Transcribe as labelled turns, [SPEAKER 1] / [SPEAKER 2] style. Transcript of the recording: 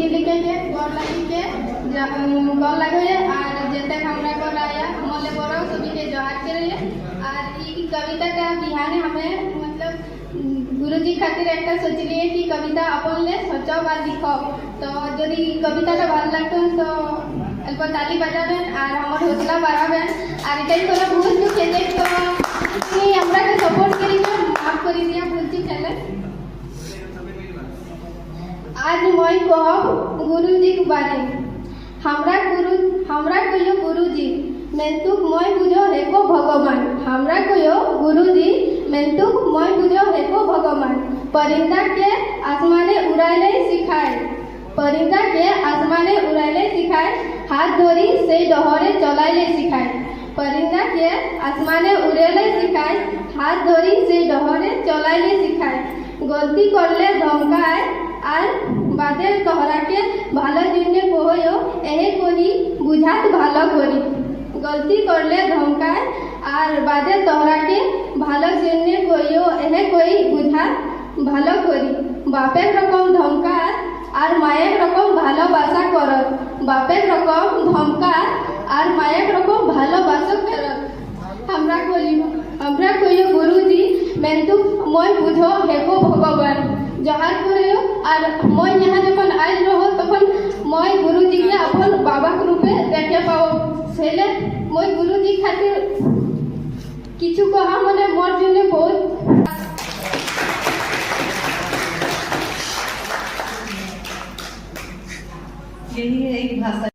[SPEAKER 1] चिट्ठी लिखे के गोर लगे और जैसे हमरा गोर आया मोले बड़ो सभी के जोहार करे और ये कविता का बिहाने हमें मतलब गुरुजी खातिर एक सोचलिए कि कविता अपन ले सोचो बा लिखो। तो यदि कविता का भालो लगतो तो अल्प ताली बजाबेन और हमर हौसला बढ़ाबेन और इटाई कोनो भूल चूक हेते तो हमरा के सपोर्ट करी माफ करी दिया भूलती चले। आज मैं कहब गुरुजी के बारे हमरा कहियो गुरुजी मेंतुक मैं बुझो हेको भगवान। हमरा कहियो गुरुजी मेंतुक मैं बुझो हेको भगवान। परिंदा के आसमाने उड़ाइले सिखाए परिंदा के आसमाने उड़ाइले सिखाए हाथ धरी से डहरे चलाइले सिखाए। परिंदा के आसमाने उड़ाइले सिखाए हाथ धरी से डहरे चलाइले सिखाए। गलती करले धमकाए আর বাদের তহরাকে ভালো জন্য কহইও এহে করি বুঝাত ভালো করি। গলতি করলে ধমকায় আর বাদের তহরাকে ভালো জন্য কইও এহে কই বুঝাত ভালো করি। বাপের রকম ধমকাত আর মায়ের রকম ভালোবাসা করত। বাপের রকম ধমকাত আর মায়ের রকম ভালোবাসা করত। हमरा কইও গুরুজি মেন্তুক মই বুঝো হেকো ভগবান। जोहार करियो और मैं यहाँ जब आज रहो तक मैं गुरुजी के अपन बाबा के रूपे देखे पाओ सेले मैं गुरुजी खातिर किछु कहा मने मोर जने बहुत
[SPEAKER 2] यही है एक भाषा।